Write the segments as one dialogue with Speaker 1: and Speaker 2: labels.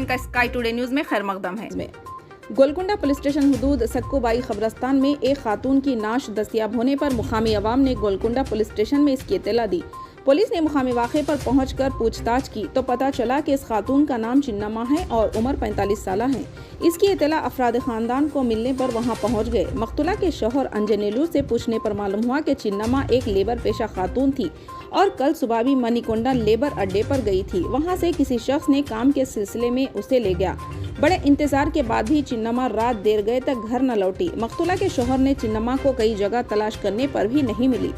Speaker 1: का sky today news में खैर मकदम है।
Speaker 2: गोलकुंडा पुलिस स्टेशन हुदूद सक्कुबाई खबरस्तान में एक खातून की नाश दस्तियाब होने पर मुकामी अवाम ने गोलकुंडा पुलिस स्टेशन में इसकी इत्तला दी। पुलिस ने मुकामी वाक़े पर पहुंचकर पूछताछ की तो पता चला कि इस खातून का नाम चिन्नमा है और उम्र 45 साल है। इसकी इत्तला अफराद ख़ानदान को मिलने पर वहां पहुंच गए। मकतूला के शौहर अंजनेलू से पूछने पर मालूम हुआ कि चिन्नमा एक लेबर पेशा खातून थी और कल सुबह भी मनीकोंडा लेबर अड्डे पर गई थी। वहां से किसी शख्स ने काम के सिलसिले में उसे ले गया। बड़े इंतजार के बाद भी चिन्नमा रात देर गए तक घर न लौटी। मकतूला के शौहर ने चिन्नमा को कई जगह तलाश करने पर भी नहीं मिली।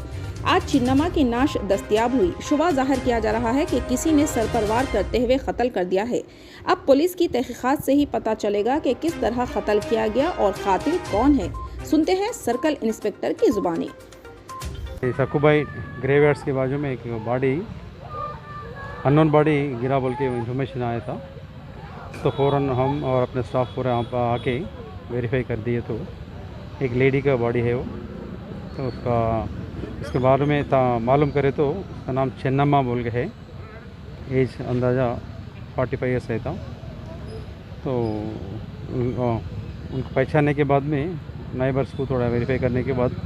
Speaker 2: आज चिन्नमा की नाश दस्तयाब हुई। शुबा जाहिर किया जा रहा है कि किसी ने सर पर वार करते हुए कत्ल कर दिया है। अब पुलिस की तहकीकात से ही पता चलेगा कि किस तरह कत्ल किया गया और कातिल कौन है। सुनते हैं सर्कल इंस्पेक्टर की जुबानी।
Speaker 3: सक्कुबाई ग्रेवयार्ड्स के बाजू में एक बॉडी अननोन बॉडी गिरा बोल के इन्फॉर्मेशन आया था, तो फ़ौरन हम और अपने स्टाफ पूरे यहाँ पर आके वेरीफाई कर दिए तो एक लेडी का बॉडी है वो। तो उसके बारे में मालूम करे तो उसका नाम चिन्नमा बोल के है। एज अंदाज़ा 45 ईयर्स रहता। तो उनको पहचानने के बाद में नाइबर्स को थोड़ा वेरीफाई करने के बाद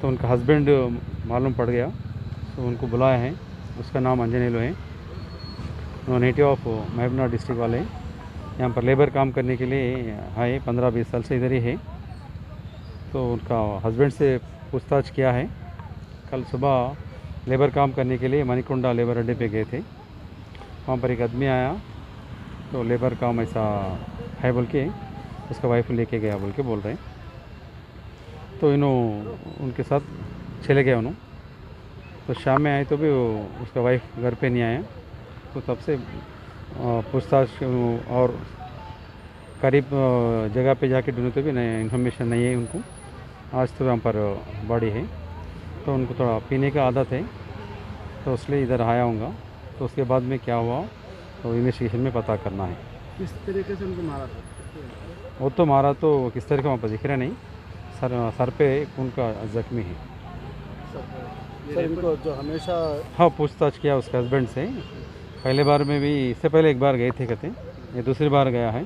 Speaker 3: तो उनका हस्बैंड मालूम पड़ गया, तो उनको बुलाया है। उसका नाम अंजनेलो है, नेटिव ऑफ महबूबनगर डिस्ट्रिक्ट वाले यहाँ पर लेबर काम करने के लिए आए। 15-20 साल से इधर ही है। तो उनका हस्बैंड से पूछताछ किया है। कल सुबह लेबर काम करने के लिए मनीकोंडा लेबर अड्डे पे गए थे। वहाँ पर एक आदमी आया तो लेबर काम ऐसा है बोल के उसका वाइफ लेके गया बोल के बोल रहे हैं। तो उनके साथ चले गए उन्होंने। तो शाम में आए तो भी उसका वाइफ घर पे नहीं आया। तो तब से पूछताछ और करीब जगह पे जाके ढूंढे तो भी नहीं, इन्फॉर्मेशन नहीं है उनको। आज तो यहाँ पर बॉडी है, तो उनको थोड़ा पीने का आदत है, तो इसलिए इधर आया हूँगा। तो उसके बाद में क्या हुआ तो इन्वेस्टिगेशन में पता करना है।
Speaker 4: किस तरीके से उनको मारा था?
Speaker 3: वो तो मारा तो किस तरीके वहाँ पर दिख रहा नहीं, सर पे खून का जख्मी है।
Speaker 4: सर इनको जो हमेशा
Speaker 3: हाँ पूछताछ किया उसके हस्बैंड से। पहले बार में भी, इससे पहले एक बार गए थे कहते, ये दूसरी बार गया है।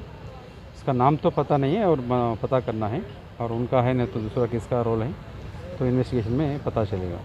Speaker 3: इसका नाम तो पता नहीं है और पता करना है, और उनका है नहीं तो दूसरा किसका रोल है, तो इन्वेस्टिगेशन में पता चलेगा।